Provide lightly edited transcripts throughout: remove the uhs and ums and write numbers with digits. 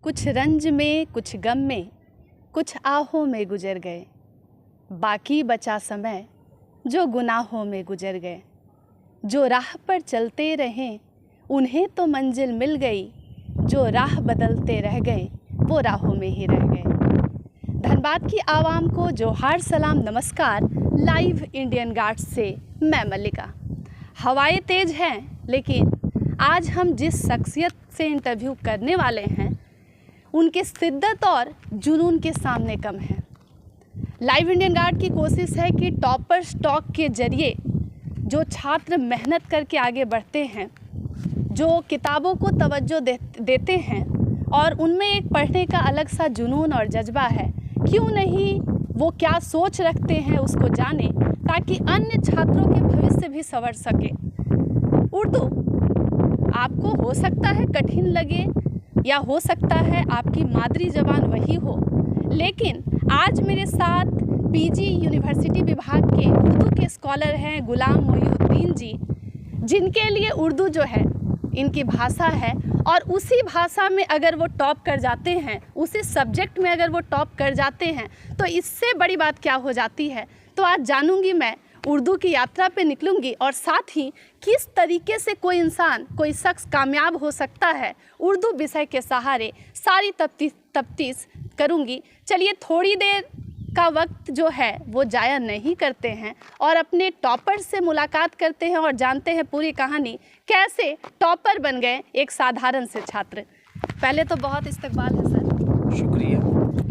कुछ रंज में, कुछ गम में, कुछ आहों में गुजर गए। बाकी बचा समय जो गुनाहों में गुजर गए। जो राह पर चलते रहें उन्हें तो मंजिल मिल गई, जो राह बदलते रह गए वो राहों में ही रह गए। धनबाद की आवाम को जोहार सलाम नमस्कार। लाइव इंडियन गार्ड्स से मैं मल्लिका। हवाएं तेज हैं, लेकिन आज हम जिस शख्सियत से इंटरव्यू करने वाले हैं उनकी शिद्दत और जुनून के सामने कम है। लाइव इंडियन गार्ड की कोशिश है कि टॉपर स्टॉक के जरिए जो छात्र मेहनत करके आगे बढ़ते हैं, जो किताबों को तवज्जो देते हैं और उनमें एक पढ़ने का अलग सा जुनून और जज्बा है, क्यों नहीं वो क्या सोच रखते हैं उसको जाने, ताकि अन्य छात्रों के भविष्य भी संवर सके। उर्दू आपको हो सकता है कठिन लगे या हो सकता है आपकी मादरी ज़बान वही हो, लेकिन आज मेरे साथ पीजी यूनिवर्सिटी विभाग के उर्दू के स्कॉलर हैं गुलाम मोइनुद्दीन जी, जिनके लिए उर्दू जो है इनकी भाषा है और उसी भाषा में अगर वो टॉप कर जाते हैं, उसी सब्जेक्ट में अगर वो टॉप कर जाते हैं तो इससे बड़ी बात क्या हो जाती है। तो आज जानूंगी मैं, उर्दू की यात्रा पे निकलूंगी और साथ ही किस तरीके से कोई इंसान, कोई शख्स कामयाब हो सकता है उर्दू विषय के सहारे, सारी तफ्तीश करूंगी। चलिए थोड़ी देर का वक्त जो है वो जाया नहीं करते हैं और अपने टॉपर से मुलाकात करते हैं और जानते हैं पूरी कहानी, कैसे टॉपर बन गए एक साधारण से छात्र। पहले तो बहुत इस्तकबाल है सर। शुक्रिया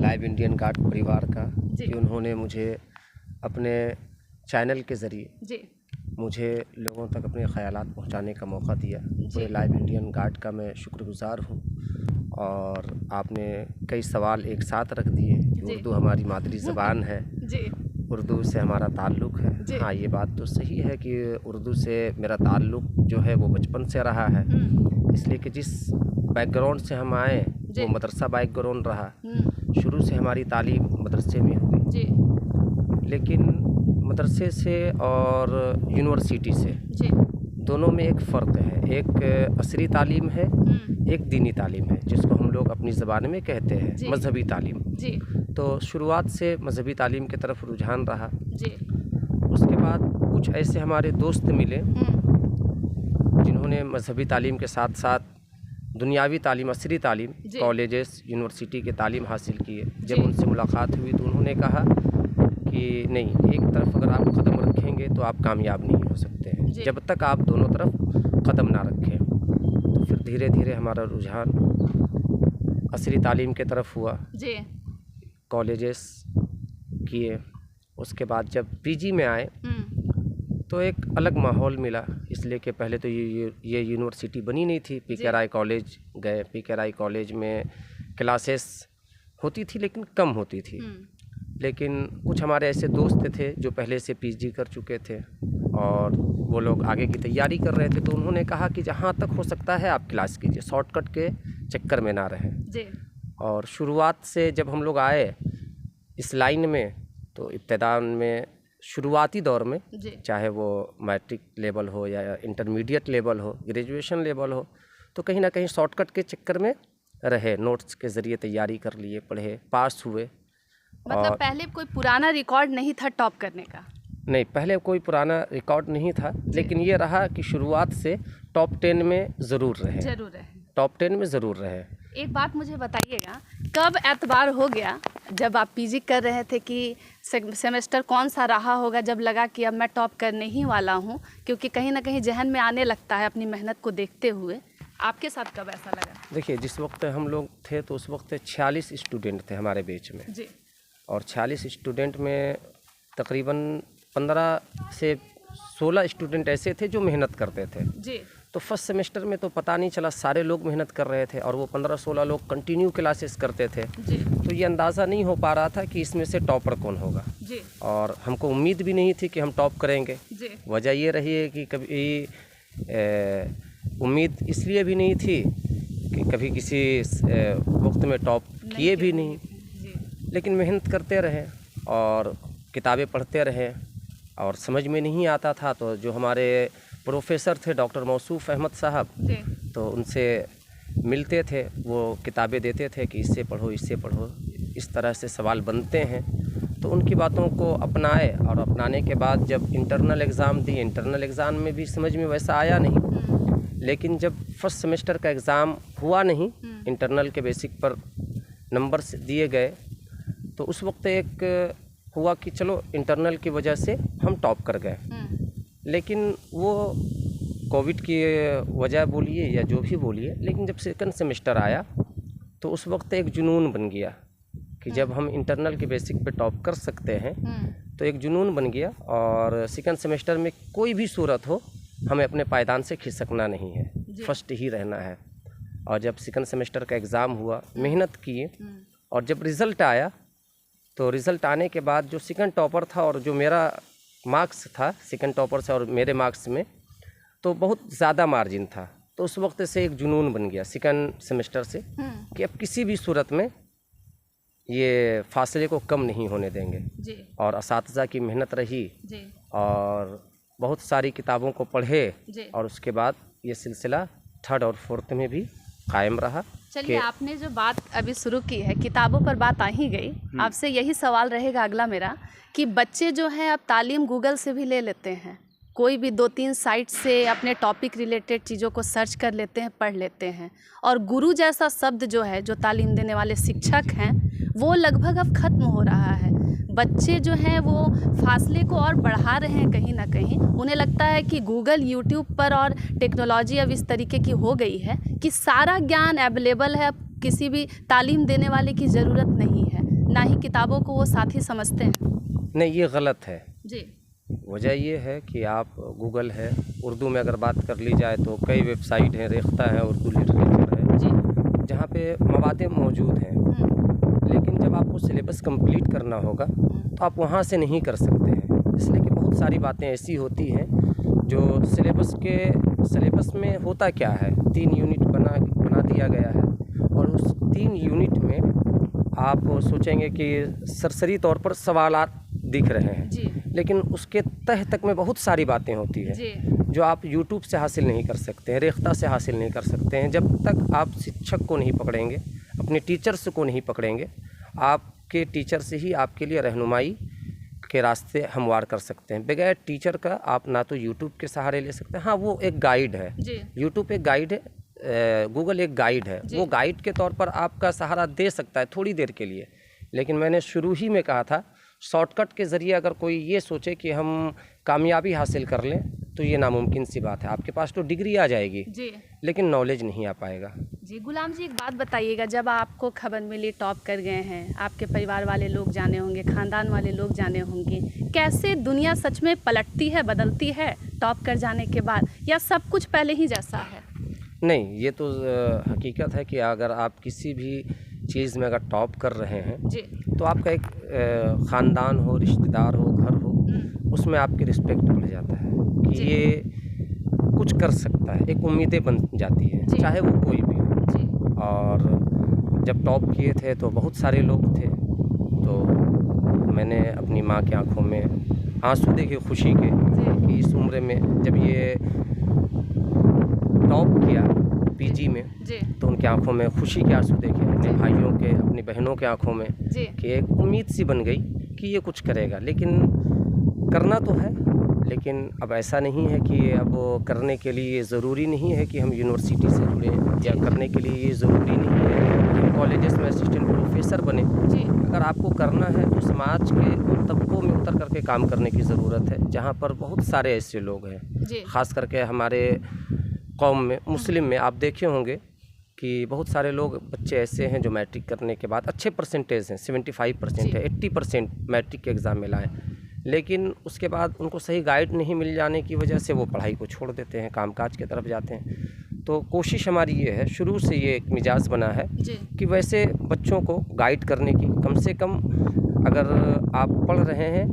लाइव इंडियन गार्ड परिवार का कि उन्होंने मुझे अपने चैनल के ज़रिए मुझे लोगों तक अपने ख़यालात पहुंचाने का मौका दिया। पूरे लाइव इंडियन गार्ड का मैं शुक्रगुज़ार हूं। और आपने कई सवाल एक साथ रख दिए कि उर्दू हमारी मादरी ज़बान है, उर्दू से हमारा ताल्लुक़ है। हाँ, ये बात तो सही है कि उर्दू से मेरा ताल्लुक़ जो है वो बचपन से रहा है, इसलिए कि जिस बैकग्राउंड से हम आए वो मदरसा बैकग्राउंड रहा। शुरू से हमारी तालीम मदरसे में हुई, लेकिन मदरसे से और यूनिवर्सिटी से दोनों में एक फ़र्क है। एक असरी तालीम है, एक दीनी तालीम है, जिसको हम लोग अपनी ज़बान में कहते हैं मजहबी तालीम। तो शुरुआत से मजहबी तालीम की तरफ रुझान रहा। उसके बाद कुछ ऐसे हमारे दोस्त मिले जिन्होंने मजहबी तालीम के साथ साथ दुनियावी तालीम, असरी तालीम, कॉलेजेस, यूनिवर्सिटी के तालीम हासिल किए। जब उनसे मुलाकात हुई तो उन्होंने कहा कि नहीं, एक तरफ अगर आप कदम रखेंगे तो आप कामयाब नहीं हो सकते हैं जब तक आप दोनों तरफ कदम ना रखें। तो फिर धीरे धीरे हमारा रुझान असली तालीम के तरफ हुआ, कॉलेजेस किए। उसके बाद जब पीजी में आए तो एक अलग माहौल मिला, इसलिए कि पहले तो ये यूनिवर्सिटी बनी नहीं थी। पीके राय कॉलेज गए। पीके राय कॉलेज में क्लासेस होती थी लेकिन कम होती थी। लेकिन कुछ हमारे ऐसे दोस्त थे जो पहले से पीजी कर चुके थे और वो लोग आगे की तैयारी कर रहे थे, तो उन्होंने कहा कि जहाँ तक हो सकता है आप क्लास कीजिए, शॉर्टकट के चक्कर में ना रहें। और शुरुआत से जब हम लोग आए इस लाइन में, तो इब्तिदान में शुरुआती दौर में, चाहे वो मैट्रिक लेवल हो या इंटरमीडिएट लेवल हो, ग्रेजुएशन लेवल हो, तो कहीं ना कहीं शॉर्टकट के चक्कर में रहे। नोट्स के ज़रिए तैयारी कर लिए, पढ़े, पास हुए। मतलब पहले कोई पुराना रिकॉर्ड नहीं था टॉप करने का? नहीं, पहले कोई पुराना रिकॉर्ड नहीं था, लेकिन ये रहा कि शुरुआत से टॉप 10 में ज़रूर रहे। टॉप 10 में ज़रूर रहे। एक बात मुझे बताइएगा, कब एतबार हो गया जब आप पीजी कर रहे थे कि सेमेस्टर कौन सा रहा होगा जब लगा कि अब मैं टॉप करने ही वाला हूँ? क्योंकि कहीं ना कहीं जहन में आने लगता है अपनी मेहनत को देखते हुए। आपके साथ कब ऐसा लगा? देखिए, जिस वक्त हम लोग थे तो उस वक्त 46 स्टूडेंट थे हमारे बैच में। और 46 स्टूडेंट में तकरीबन 15 से 16 स्टूडेंट ऐसे थे जो मेहनत करते थे। तो फर्स्ट सेमेस्टर में तो पता नहीं चला, सारे लोग मेहनत कर रहे थे और वो 15-16 लोग कंटिन्यू क्लासेस करते थे। तो ये अंदाज़ा नहीं हो पा रहा था कि इसमें से टॉपर कौन होगा। और हमको उम्मीद भी नहीं थी कि हम टॉप करेंगे। वजह ये रही है कि कभी उम्मीद इसलिए भी नहीं थी कि कभी किसी वक्त में टॉप किए भी नहीं, लेकिन मेहनत करते रहे और किताबें पढ़ते रहे और समझ में नहीं आता था। तो जो हमारे प्रोफेसर थे डॉक्टर मौसूफ़ अहमद साहब, तो उनसे मिलते थे वो किताबें देते थे कि इससे पढ़ो, इससे पढ़ो, इस तरह से सवाल बनते हैं। तो उनकी बातों को अपनाए और अपनाने के बाद जब इंटरनल एग्ज़ाम दिए, इंटरनल एग्ज़ाम में भी समझ में वैसा आया नहीं। लेकिन जब फर्स्ट सेमेस्टर का एग्ज़ाम हुआ नहीं, इंटरनल के बेसिक पर नंबर्स दिए गए, तो उस वक्त एक हुआ कि चलो इंटरनल की वजह से हम टॉप कर गए। लेकिन वो कोविड की वजह बोलिए या जो भी बोलिए, लेकिन जब सेकंड सेमेस्टर आया तो उस वक्त एक जुनून बन गया कि जब हम इंटरनल के बेसिक पे टॉप कर सकते हैं तो एक जुनून बन गया। और सेकंड सेमेस्टर में कोई भी सूरत हो, हमें अपने पायदान से खिसकना नहीं है, फर्स्ट ही रहना है। और जब सेकंड सेमेस्टर का एग्ज़ाम हुआ, मेहनत किए, और जब रिज़ल्ट आया तो रिज़ल्ट आने के बाद जो सेकंड टॉपर था और जो मेरा मार्क्स था सेकंड टॉपर से और मेरे मार्क्स में, तो बहुत ज़्यादा मार्जिन था। तो उस वक्त से एक जुनून बन गया सेकंड सेमेस्टर से कि अब किसी भी सूरत में ये फासले को कम नहीं होने देंगे जी। और असातिज़ा की मेहनत रही जी। और बहुत सारी किताबों को पढ़े और उसके बाद ये सिलसिला थर्ड और फोर्थ में भी कायम रहा। चलिए, आपने जो बात अभी शुरू की है, किताबों पर बात आ ही गई, आपसे यही सवाल रहेगा अगला मेरा कि बच्चे जो हैं अब तालीम गूगल से भी ले लेते हैं, कोई भी 2-3 साइट से अपने टॉपिक रिलेटेड चीज़ों को सर्च कर लेते हैं, पढ़ लेते हैं, और गुरु जैसा शब्द जो है, जो तालीम देने वाले शिक्षक हैं, वो लगभग अब ख़त्म हो रहा है। बच्चे जो हैं वो फासले को और बढ़ा रहे हैं कहीं ना कहीं। उन्हें लगता है कि गूगल, यूट्यूब पर और टेक्नोलॉजी अब इस तरीके की हो गई है कि सारा ज्ञान अवेलेबल है, अब किसी भी तालीम देने वाले की ज़रूरत नहीं है, ना ही किताबों को वो साथी समझते हैं। नहीं, ये गलत है जी। वजह ये है कि आप गूगल है, उर्दू में अगर बात कर ली जाए तो कई वेबसाइट हैं, रेख्ता है, उर्दू लिटरेचर है जी, जहाँ पे मवादे मौजूद हैं। लेकिन जब आपको सिलेबस कंप्लीट करना होगा तो आप वहाँ से नहीं कर सकते हैं, इसलिए कि बहुत सारी बातें ऐसी होती हैं जो सिलेबस में होता क्या है, 3 यूनिट बना दिया गया है, और उस 3 यूनिट में आप सोचेंगे कि सरसरी तौर पर सवालात दिख रहे हैं जी। लेकिन उसके तह तक में बहुत सारी बातें होती है जो आप यूट्यूब से हासिल नहीं कर सकते हैं, रेख्ता से हासिल नहीं कर सकते हैं। जब तक आप शिक्षक को नहीं पकड़ेंगे, अपने टीचर्स को नहीं पकड़ेंगे, आपके टीचर से ही आपके लिए रहनुमाई के रास्ते हमवार कर सकते हैं। बगैर टीचर का आप ना तो यूट्यूब के सहारे ले सकते हैं, हाँ वो एक गाइड है, यूट्यूब एक गाइड है, गूगल एक गाइड है, वो गाइड के तौर पर आपका सहारा दे सकता है थोड़ी देर के लिए। लेकिन मैंने शुरू ही में कहा था, शॉर्टकट के ज़रिए अगर कोई ये सोचे कि हम कामयाबी हासिल कर लें तो ये नामुमकिन सी बात है। आपके पास तो डिग्री आ जाएगी जी, लेकिन नॉलेज नहीं आ पाएगा जी। गुलाम जी, एक बात बताइएगा, जब आपको खबर मिली टॉप कर गए हैं, आपके परिवार वाले लोग जाने होंगे, ख़ानदान वाले लोग जाने होंगे, कैसे दुनिया सच में पलटती है, बदलती है टॉप कर जाने के बाद, या सब कुछ पहले ही जैसा है? नहीं, ये तो हकीकत है कि अगर आप किसी भी चीज़ में अगर टॉप कर रहे हैं जी, तो आपका एक ख़ानदान हो, रिश्तेदार हो, घर हो, उसमें आपकी रिस्पेक्ट बढ़ जाता है कि ये कुछ कर सकता है, एक उम्मीदें बन जाती हैं, चाहे वो कोई भी हो जी। और जब टॉप किए थे तो बहुत सारे लोग थे, तो मैंने अपनी माँ की आंखों में आंसू देखे खुशी के कि इस उम्र में जब ये टॉप किया पीजी में तो उनकी आंखों में खुशी के आंसू देखे, अपने भाइयों के, अपनी बहनों के आंखों में कि एक उम्मीद सी बन गई कि ये कुछ करेगा। लेकिन करना तो है, लेकिन अब ऐसा नहीं है कि अब करने के लिए ज़रूरी नहीं है कि हम यूनिवर्सिटी से जुड़ें, या करने के लिए ये ज़रूरी नहीं है कि हम कॉलेजेस में असिस्टेंट प्रोफेसर बने। अगर आपको करना है तो समाज के उन तबकों में उतर करके काम करने की ज़रूरत है जहाँ पर बहुत सारे ऐसे लोग हैं, ख़ास करके हमारे कौम में, मुस्लिम में आप देखे होंगे कि बहुत सारे लोग, बच्चे ऐसे हैं जो मैट्रिक करने के बाद अच्छे परसेंटेज हैं, 75% है, 80% मैट्रिक के एग्ज़ाम में लाए, लेकिन उसके बाद उनको सही गाइड नहीं मिल जाने की वजह से वो पढ़ाई को छोड़ देते हैं, कामकाज की तरफ जाते हैं। तो कोशिश हमारी ये है, शुरू से ये एक मिजाज बना है कि वैसे बच्चों को गाइड करने की, कम से कम अगर आप पढ़ रहे हैं,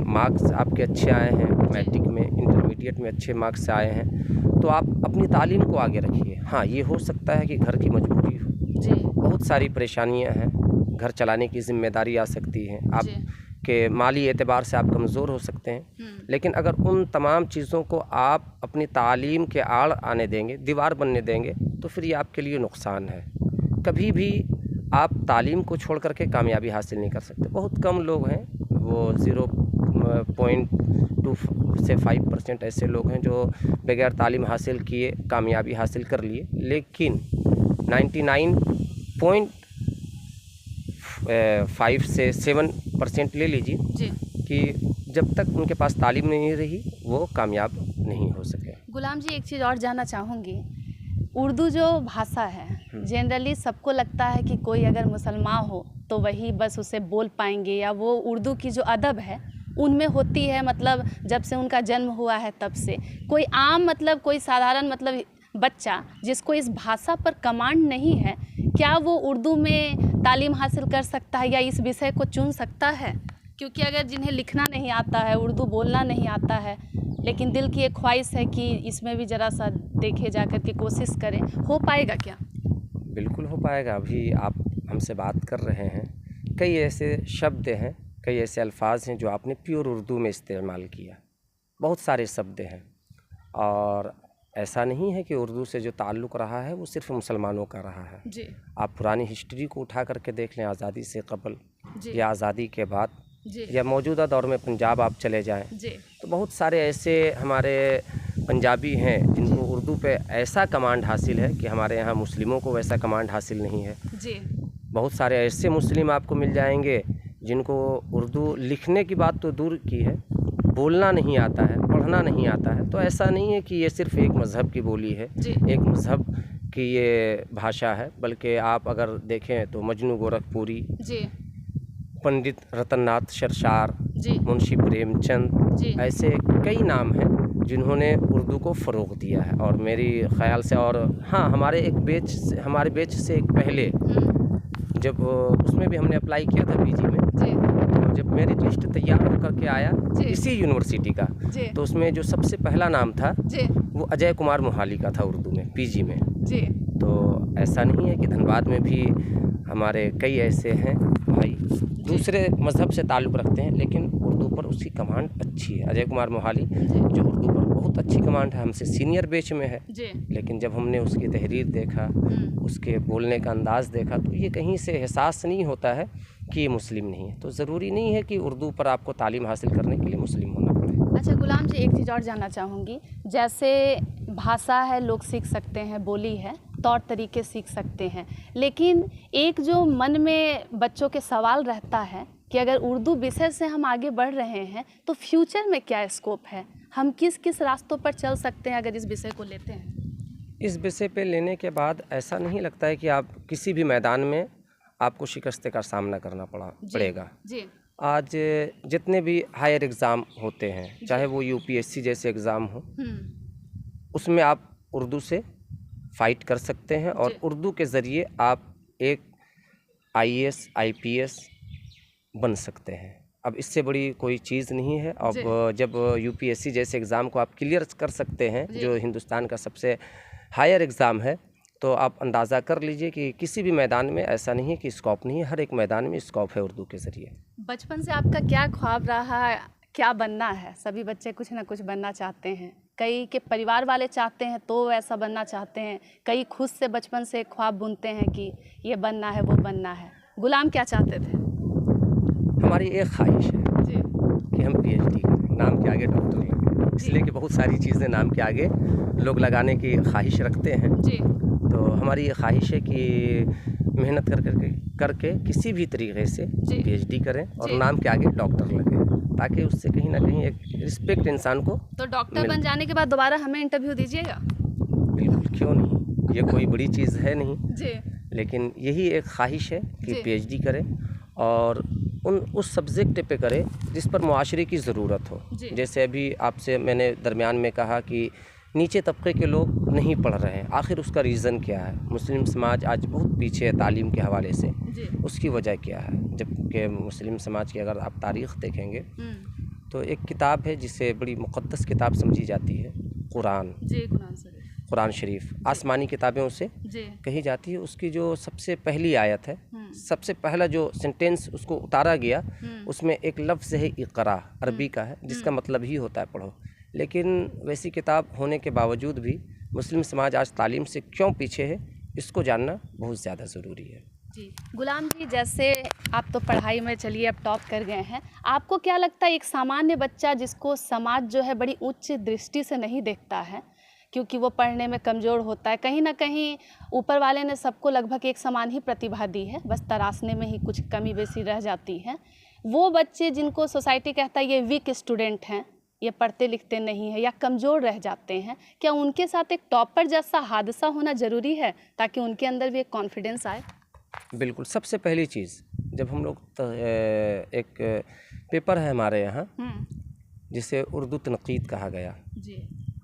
मार्क्स आपके अच्छे आए हैं, मैट्रिक में, इंटरमीडिएट में अच्छे मार्क्स से आए हैं, तो आप अपनी तालीम को आगे रखिए। हाँ, ये हो सकता है कि घर की मजबूरी हो जी, बहुत सारी परेशानियां हैं, घर चलाने की जिम्मेदारी आ सकती है, आप के माली एतबार से आप कमज़ोर हो सकते हैं, लेकिन अगर उन तमाम चीज़ों को आप अपनी तालीम के आड़ आने देंगे, दीवार बनने देंगे, तो फिर ये आपके लिए नुकसान है। कभी भी आप तालीम को छोड़ करके कामयाबी हासिल नहीं कर सकते। बहुत कम लोग हैं, वो 0.2 से 5% ऐसे लोग हैं जो बगैर तालीम हासिल किए कामयाबी हासिल कर लिए, लेकिन 99.5 से 7% ले लीजिए कि जब तक उनके पास तालीम नहीं रही वो कामयाब नहीं हो सके। गुलाम जी, एक चीज़ और जानना चाहूँगी, उर्दू जो भाषा है जनरली सबको लगता है कि कोई अगर मुसलमान हो तो वही बस उसे बोल पाएंगे, या वो उर्दू की जो अदब है उनमें होती है, मतलब जब से उनका जन्म हुआ है तब से। कोई आम मतलब कोई साधारण मतलब बच्चा जिसको इस भाषा पर कमांड नहीं है, क्या वो उर्दू में तालीम हासिल कर सकता है या इस विषय को चुन सकता है? क्योंकि अगर जिन्हें लिखना नहीं आता है, उर्दू बोलना नहीं आता है, लेकिन दिल की एक ख्वाहिश है कि इसमें भी ज़रा सा देखे जा कर के कोशिश करें, हो पाएगा क्या? बिल्कुल हो पाएगा। अभी आप हमसे बात कर रहे हैं, कई ऐसे शब्द हैं, कई ऐसे अल्फाज हैं जो आपने प्योर उर्दू में इस्तेमाल किया। बहुत सारे शब्द हैं, और ऐसा नहीं है कि उर्दू से जो ताल्लुक़ रहा है वो सिर्फ मुसलमानों का रहा है जी। आप पुरानी हिस्ट्री को उठा करके देख लें, आज़ादी से कबल या आज़ादी के बाद या मौजूदा दौर में पंजाब आप चले जाएं तो बहुत सारे ऐसे हमारे पंजाबी हैं जिनको उर्दू पे ऐसा कमांड हासिल है कि हमारे यहाँ मुस्लिमों को वैसा कमांड हासिल नहीं है जी। बहुत सारे ऐसे मुस्लिम आपको मिल जाएंगे जिनको उर्दू लिखने की बात तो दूर की है, बोलना नहीं आता है, पढ़ना नहीं आता है। तो ऐसा नहीं है कि ये सिर्फ़ एक मज़हब की बोली है, एक मज़हब की ये भाषा है, बल्कि आप अगर देखें तो मजनू गोरखपुरी जी, पंडित रतननाथ शरशार, मुंशी प्रेमचंद, ऐसे कई नाम हैं जिन्होंने उर्दू को फ़रोग़ दिया है। और मेरी ख़्याल से, और हाँ, हमारे बैच से एक पहले जब उसमें भी हमने अप्लाई किया था पीजी में, तो जब मेरिट लिस्ट तैयार होकर के आया इसी यूनिवर्सिटी का, तो उसमें जो सबसे पहला नाम था वो अजय कुमार मोहाली का था उर्दू में पीजी में। तो ऐसा नहीं है कि धनबाद में भी हमारे कई ऐसे हैं भाई दूसरे मज़हब से ताल्लुक़ रखते हैं लेकिन उर्दू पर उसकी कमांड अच्छी है। अजय कुमार मोहाली जो उर्दू पर बहुत अच्छी कमांड है, हमसे सीनियर बैच में है, लेकिन जब हमने उसकी तहरीर देखा, उसके बोलने का अंदाज़ देखा, तो ये कहीं से एहसास नहीं होता है कि ये मुस्लिम नहीं है। तो ज़रूरी नहीं है कि उर्दू पर आपको तालीम हासिल करने के लिए मुस्लिम होना पड़े। अच्छा गुलाम जी, एक चीज़ और जानना चाहूँगी, जैसे भाषा है लोग सीख सकते हैं, बोली है, तौर तरीके सीख सकते हैं, लेकिन एक जो मन में बच्चों के सवाल रहता है कि अगर उर्दू विषय से हम आगे बढ़ रहे हैं तो फ्यूचर में क्या स्कोप है, हम किस किस रास्तों पर चल सकते हैं अगर इस विषय को लेते हैं? इस विषय पे लेने के बाद ऐसा नहीं लगता है कि आप किसी भी मैदान में आपको शिकस्त का सामना करना पड़ेगा। आज जितने भी हायर एग्ज़ाम होते हैं, चाहे वो यूपीएससी जैसे एग्ज़ाम हो, उसमें आप उर्दू से फ़ाइट कर सकते हैं और उर्दू के ज़रिए आप एक आईएएस आईपीएस बन सकते हैं। अब इससे बड़ी कोई चीज़ नहीं है। अब जब यूपीएससी जैसे एग्ज़ाम को आप क्लियर कर सकते हैं, जो हिंदुस्तान का सबसे हायर एग्ज़ाम है, तो आप अंदाज़ा कर लीजिए कि किसी भी मैदान में ऐसा नहीं है कि स्कोप नहीं है, हर एक मैदान में स्कोप है उर्दू के ज़रिए। बचपन से आपका क्या ख्वाब रहा है, क्या बनना है? सभी बच्चे कुछ ना कुछ बनना चाहते हैं, कई के परिवार वाले चाहते हैं तो ऐसा बनना चाहते हैं, कई खुद से बचपन से ख्वाब बुनते हैं कि ये बनना है वो बनना है। गुलाम क्या चाहते थे? हमारी एक ख्वाहिश है कि हम पीएचडी करें, नाम के आगे डॉक्टर लगें, इसलिए कि बहुत सारी चीज़ें नाम के आगे लोग लगाने की ख्वाहिश रखते हैं। तो हमारी ये ख्वाहिश है कि मेहनत करके किसी भी तरीके से पीएचडी करें और नाम के आगे डॉक्टर लगें, ताकि उससे कहीं ना कहीं एक रिस्पेक्ट इंसान को। तो डॉक्टर बन जाने के बाद दोबारा हमें इंटरव्यू दीजिएगा? बिल्कुल, क्यों नहीं, ये कोई बड़ी चीज़ है नहीं लेकिन यही एक ख्वाहिश है कि पीएचडी करें और उस सब्जेक्ट पे करें जिस पर मुआशरे की ज़रूरत हो। जैसे अभी आपसे मैंने दरमियान में कहा कि नीचे तबके के लोग नहीं पढ़ रहे हैं, आखिर उसका रीज़न क्या है? मुस्लिम समाज आज बहुत पीछे है तालीम के हवाले से, उसकी वजह क्या है? जबकि मुस्लिम समाज की अगर आप तारीख़ देखेंगे तो एक किताब है जिसे बड़ी मुक़द्दस किताब समझी जाती है, कुरान शरीफ, आसमानी किताबें उसे कही जाती है। उसकी जो सबसे पहली आयत है, सबसे पहला जो सेंटेंस उसको उतारा गया, उसमें एक लफ्ज़ है इक़रा, अरबी का है, जिसका मतलब ही होता है पढ़ो। लेकिन वैसी किताब होने के बावजूद भी मुस्लिम समाज आज तालीम से क्यों पीछे है, इसको जानना बहुत ज़्यादा ज़रूरी है। जी गुलाम जी, जैसे आप तो पढ़ाई में चलिए अब टॉप कर गए हैं, आपको क्या लगता है एक सामान्य बच्चा जिसको समाज जो है बड़ी उच्च दृष्टि से नहीं देखता है क्योंकि वो पढ़ने में कमज़ोर होता है, कहीं ना कहीं ऊपर वाले ने सबको लगभग एक समान ही प्रतिभा दी है, बस तराशने में ही कुछ कमी बेसी रह जाती है, वो बच्चे जिनको सोसाइटी कहता है ये वीक स्टूडेंट हैं, ये पढ़ते लिखते नहीं है या कमज़ोर रह जाते हैं, क्या उनके साथ एक टॉपर जैसा हादसा होना ज़रूरी है ताकि उनके अंदर भी एक कॉन्फिडेंस आए? बिल्कुल। सबसे पहली चीज़, जब हम लोग एक पेपर है हमारे यहाँ जिसे उर्दू तनक़ीद कहा गया जी।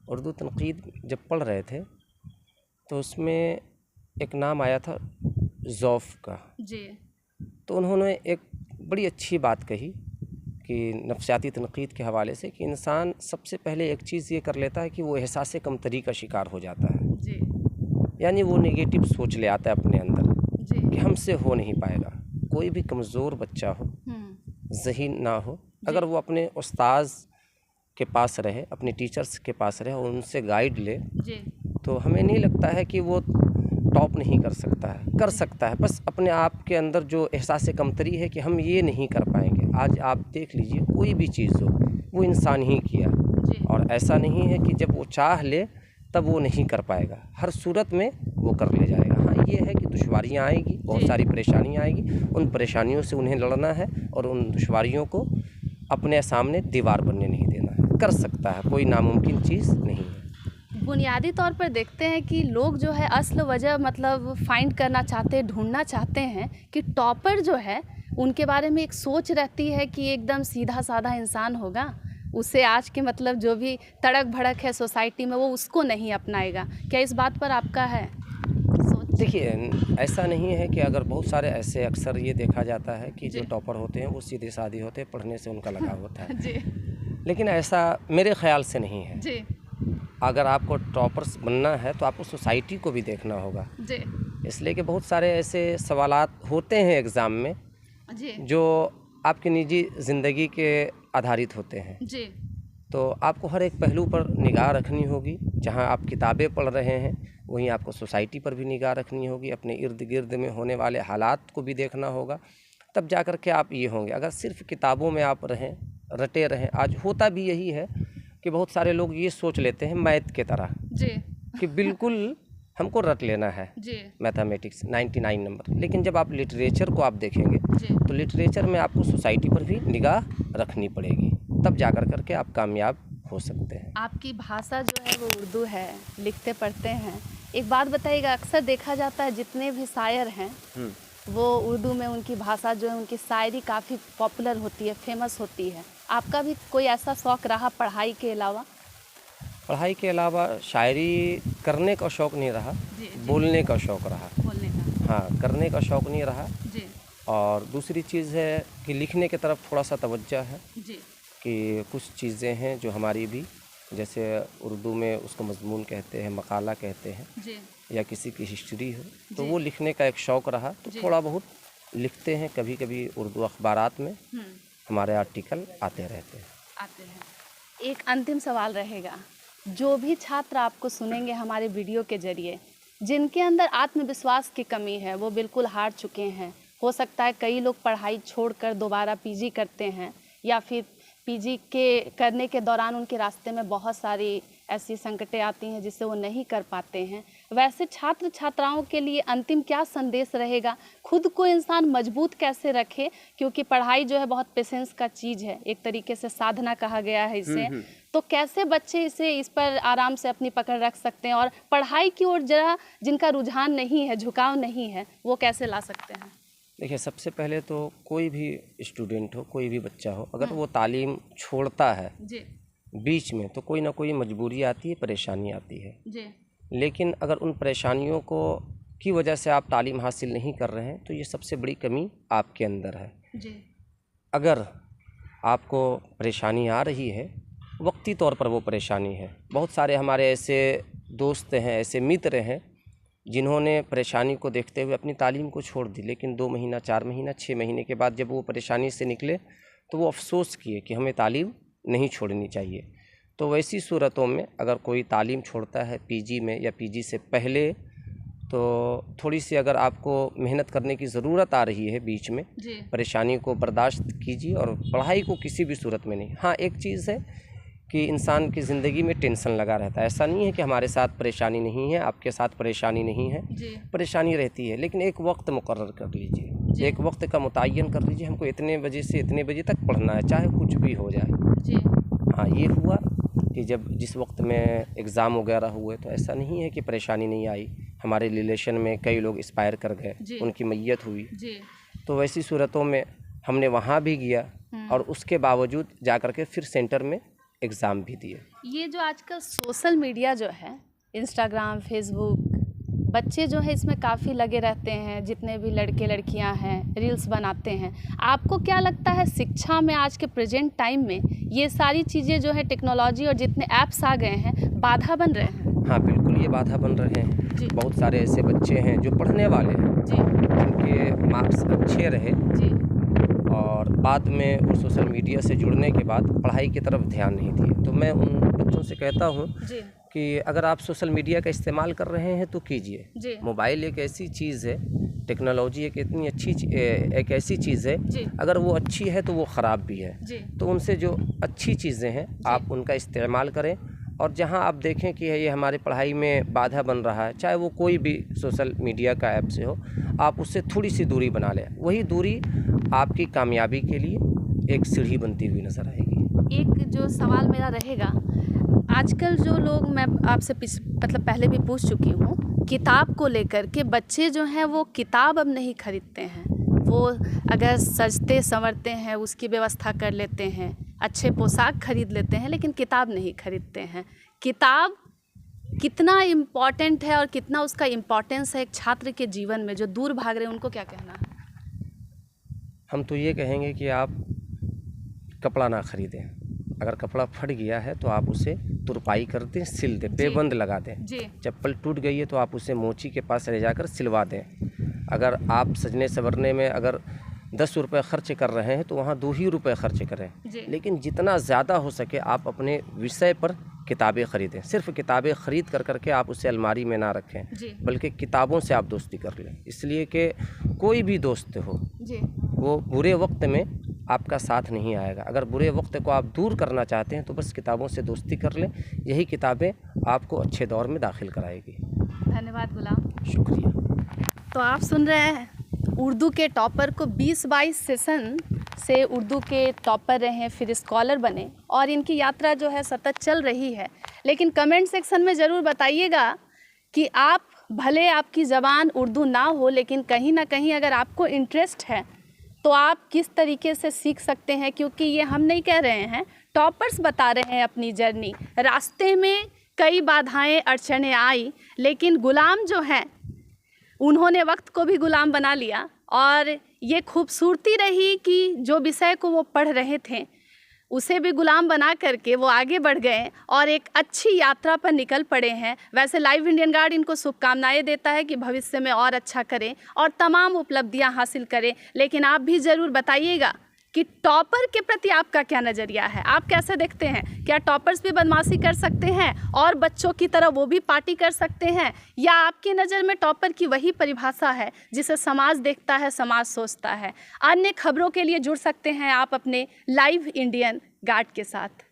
उर्दू तनक़ीद जब पढ़ रहे थे तो उसमें एक नाम आया था ज़ौफ़ का जी। तो उन्होंने एक बड़ी अच्छी बात कही कि नफ्सियाती तनक़ीद के हवाले से कि इंसान सबसे पहले एक चीज़ ये कर लेता है कि वो एहसास कमतरी का शिकार हो जाता है जी। यानी वो नेगेटिव सोच ले आता है अपने अंदर कि हमसे हो नहीं पाएगा। कोई भी कमज़ोर बच्चा हो, ज़हीन ना हो, अगर वो अपने उस्ताद के पास रहे, अपने टीचर्स के पास रहे और उनसे गाइड ले तो हमें नहीं लगता है कि वो टॉप नहीं कर सकता है, कर सकता है। बस अपने आप के अंदर जो एहसास कमतरी है कि हम ये नहीं कर पाएंगे। आज आप देख लीजिए, कोई भी चीज़ हो वो इंसान ही किया, और ऐसा नहीं है कि जब वो चाह ले तब वो नहीं कर पाएगा, हर सूरत में वो कर ले जाएगा। हाँ, ये है कि दुश्वारियाँ आएगी, बहुत सारी परेशानियाँ आएगी, उन परेशानियों से उन्हें लड़ना है और उन दुश्वारियों को अपने सामने दीवार बनने नहीं देना है। कर सकता है, कोई नामुमकिन चीज़ नहीं है। बुनियादी तौर पर देखते हैं कि लोग जो है असल वजह मतलब फाइंड करना चाहते हैं, ढूंढना चाहते हैं कि टॉपर जो है उनके बारे में एक सोच रहती है कि एकदम सीधा साधा इंसान होगा, उसे आज के मतलब जो भी तड़क भड़क है सोसाइटी में वो उसको नहीं अपनाएगा। क्या इस बात पर आपका है सोच? देखिए, ऐसा नहीं है कि अगर बहुत सारे ऐसे अक्सर ये देखा जाता है कि जो टॉपर होते हैं वो सीधे साधे होते हैं, पढ़ने से उनका लगाव होता है जी। लेकिन ऐसा मेरे ख्याल से नहीं है जी। अगर आपको टॉपर्स बनना है तो आपको सोसाइटी को भी देखना होगा जी। इसलिए कि बहुत सारे ऐसे सवालात होते हैं एग्ज़ाम में जी। जो आपकी निजी ज़िंदगी के आधारित होते हैं। जी। तो आपको हर एक पहलू पर निगाह रखनी होगी। जहां आप किताबें पढ़ रहे हैं वहीं आपको सोसाइटी पर भी निगाह रखनी होगी, अपने इर्द गिर्द में होने वाले हालात को भी देखना होगा, तब जा कर के आप ये होंगे। अगर सिर्फ किताबों में आप रहें, रटे रहें, आज होता भी यही है कि बहुत सारे लोग ये सोच लेते हैं मैथ के तरह जी। कि बिल्कुल हमको रट लेना है मैथमेटिक्स 99 नंबर। लेकिन जब आप लिटरेचर को आप देखेंगे तो लिटरेचर में आपको सोसाइटी पर भी निगाह रखनी पड़ेगी, तब जा कर के आप कामयाब हो सकते हैं। आपकी भाषा जो है वो उर्दू है, लिखते पढ़ते हैं। एक बात बताइएगा, अक्सर देखा जाता है जितने भी शायर हैं वो उर्दू में उनकी भाषा जो है उनकी शायरी काफ़ी पॉपुलर होती है, फेमस होती है। आपका भी कोई ऐसा शौक़ रहा पढ़ाई के अलावा? पढ़ाई के अलावा शायरी करने का शौक़ नहीं रहा, बोलने का शौक़ रहा। बोलने का? हाँ, करने का शौक़ नहीं रहा जी। और दूसरी चीज़ है कि लिखने की तरफ थोड़ा सा तवज्जो है जी। कि कुछ चीज़ें हैं जो हमारी भी, जैसे उर्दू में उसको मज़मून कहते हैं, मकाला कहते हैं जी। या किसी की हिस्ट्री हो तो वो लिखने का एक शौक़ रहा, तो थोड़ा बहुत लिखते हैं। कभी कभी उर्दू अखबारात में हमारे आर्टिकल आते रहते हैं। एक अंतिम सवाल रहेगा, जो भी छात्र आपको सुनेंगे हमारे वीडियो के ज़रिए, जिनके अंदर आत्मविश्वास की कमी है, वो बिल्कुल हार चुके हैं, हो सकता है कई लोग पढ़ाई छोड़कर दोबारा पीजी करते हैं या फिर पीजी के करने के दौरान उनके रास्ते में बहुत सारी ऐसी संकटें आती हैं जिससे वो नहीं कर पाते हैं, वैसे छात्र छात्राओं के लिए अंतिम क्या संदेश रहेगा? खुद को इंसान मजबूत कैसे रखे, क्योंकि पढ़ाई जो है बहुत पेशेंस का चीज़ है, एक तरीके से साधना कहा गया है इसे, तो कैसे बच्चे इस पर आराम से अपनी पकड़ रख सकते हैं और पढ़ाई की ओर जरा जिनका रुझान नहीं है, झुकाव नहीं है, वो कैसे ला सकते हैं? देखिए, सबसे पहले तो कोई भी स्टूडेंट हो, कोई भी बच्चा हो, अगर वो तालीम छोड़ता है बीच में तो कोई ना कोई मजबूरी आती है, परेशानी आती है जी। लेकिन अगर उन परेशानियों की वजह से आप तालीम हासिल नहीं कर रहे हैं तो ये सबसे बड़ी कमी आपके अंदर है जी। अगर आपको परेशानी आ रही है, वक्ती तौर पर वो परेशानी है। बहुत सारे हमारे ऐसे दोस्त हैं, ऐसे मित्र हैं जिन्होंने परेशानी को देखते हुए अपनी तालीम को छोड़ दी, लेकिन 2 महीना, 4 महीना, 6 महीने के बाद जब वो परेशानी से निकले तो वो अफसोस किए कि हमें तालीम नहीं छोड़नी चाहिए। तो वैसी सूरतों में अगर कोई तालीम छोड़ता है पीजी में या पीजी से पहले, तो थोड़ी सी अगर आपको मेहनत करने की ज़रूरत आ रही है बीच में, परेशानी को बर्दाश्त कीजिए और पढ़ाई को किसी भी सूरत में नहीं। हाँ, एक चीज़ है कि इंसान की ज़िंदगी में टेंशन लगा रहता है। ऐसा नहीं है कि हमारे साथ परेशानी नहीं है, आपके साथ परेशानी नहीं है, परेशानी रहती है, लेकिन एक वक्त मुकर्रर कर लीजिए, एक वक्त का मुतय्यन कर लीजिए, हमको इतने बजे से इतने बजे तक पढ़ना है, चाहे कुछ भी हो जाए। हाँ, ये हुआ कि जब जिस वक्त में एग्ज़ाम वगैरह हुए तो ऐसा नहीं है कि परेशानी नहीं आई। हमारे रिलेशन में कई लोग एक्सपायर कर गए, उनकी मैयत हुई, तो वैसी सूरतों में हमने वहाँ भी गया और उसके बावजूद जा कर के फिर सेंटर में एग्ज़ाम भी दिए। ये जो आजकल सोशल मीडिया जो है, इंस्टाग्राम, फेसबुक, बच्चे जो है इसमें काफ़ी लगे रहते हैं, जितने भी लड़के लड़कियां हैं रील्स बनाते हैं। आपको क्या लगता है शिक्षा में आज के प्रेजेंट टाइम में ये सारी चीज़ें जो है टेक्नोलॉजी और जितने ऐप्स आ गए हैं बाधा बन रहे हैं? हाँ, बिल्कुल ये बाधा बन रहे हैं। बहुत सारे ऐसे बच्चे हैं जो पढ़ने वाले हैं, जिनके मार्क्स अच्छे रहे और बाद में वो सोशल मीडिया से जुड़ने के बाद पढ़ाई की तरफ ध्यान नहीं दिए। तो मैं उन बच्चों से कहता हूँ कि अगर आप सोशल मीडिया का इस्तेमाल कर रहे हैं तो कीजिए। मोबाइल एक ऐसी चीज़ है, टेक्नोलॉजी एक इतनी अच्छी एक ऐसी चीज़ है, अगर वो अच्छी है तो वो ख़राब भी है। तो उनसे जो अच्छी चीज़ें हैं आप उनका इस्तेमाल करें, और जहां आप देखें कि ये हमारी पढ़ाई में बाधा बन रहा है, चाहे वो कोई भी सोशल मीडिया का ऐप से हो, आप उससे थोड़ी सी दूरी बना लें। वही दूरी आपकी कामयाबी के लिए एक सीढ़ी बनती हुई नज़र आएगी। एक जो सवाल मेरा रहेगा, आजकल जो लोग, मैं आपसे मतलब पहले भी पूछ चुकी हूँ, किताब को लेकर के बच्चे जो हैं वो किताब अब नहीं खरीदते हैं। वो अगर सजते संवरते हैं उसकी व्यवस्था कर लेते हैं, अच्छे पोशाक खरीद लेते हैं, लेकिन किताब नहीं खरीदते हैं। किताब कितना इम्पॉर्टेंट है और कितना उसका इम्पॉर्टेंस है एक छात्र के जीवन में, जो दूर भाग रहे हैं उनको क्या कहना है? हम तो ये कहेंगे कि आप कपड़ा ना खरीदें। अगर कपड़ा फट गया है तो आप उसे तुरपाई कर दें, सिल दें, पेबंद लगा दें। चप्पल टूट गई है तो आप उसे मोची के पास ले जाकर सिलवा दें। अगर आप सजने संवरने में अगर 10 रुपये खर्च कर रहे हैं तो वहाँ 2 ही रुपये खर्च करें, लेकिन जितना ज़्यादा हो सके आप अपने विषय पर किताबें ख़रीदें। सिर्फ किताबें ख़रीद कर करके आप उसे अलमारी में ना रखें, बल्कि किताबों से आप दोस्ती कर लें। इसलिए कि कोई भी दोस्त हो वो बुरे वक्त में आपका साथ नहीं आएगा। अगर बुरे वक्त को आप दूर करना चाहते हैं तो बस किताबों से दोस्ती कर लें, यही किताबें आपको अच्छे दौर में दाखिल कराएगी। धन्यवाद गुलाम। शुक्रिया। तो आप सुन रहे हैं उर्दू के टॉपर को 20-22 सेशन से उर्दू के टॉपर रहे, फिर स्कॉलर बने, और इनकी यात्रा जो है सतत चल रही है। लेकिन कमेंट सेक्शन में ज़रूर बताइएगा कि आप भले आपकी ज़बान उर्दू ना हो, लेकिन कहीं ना कहीं अगर आपको इंटरेस्ट है तो आप किस तरीके से सीख सकते हैं, क्योंकि ये हम नहीं कह रहे हैं, टॉपर्स बता रहे हैं अपनी जर्नी। रास्ते में कई बाधाएं अड़चनें आई, लेकिन गुलाम जो हैं उन्होंने वक्त को भी गुलाम बना लिया, और ये खूबसूरती रही कि जो विषय को वो पढ़ रहे थे उसे भी गुलाम बना करके वो आगे बढ़ गए और एक अच्छी यात्रा पर निकल पड़े हैं। वैसे लाइव इंडियन गार्ड इनको शुभकामनाएं देता है कि भविष्य में और अच्छा करें और तमाम उपलब्धियां हासिल करें। लेकिन आप भी ज़रूर बताइएगा कि टॉपर के प्रति आपका क्या नज़रिया है, आप कैसे देखते हैं? क्या टॉपर्स भी बदमाशी कर सकते हैं और बच्चों की तरह वो भी पार्टी कर सकते हैं, या आपकी नज़र में टॉपर की वही परिभाषा है जिसे समाज देखता है, समाज सोचता है? अन्य खबरों के लिए जुड़ सकते हैं आप अपने लाइव इंडियन गार्ड के साथ।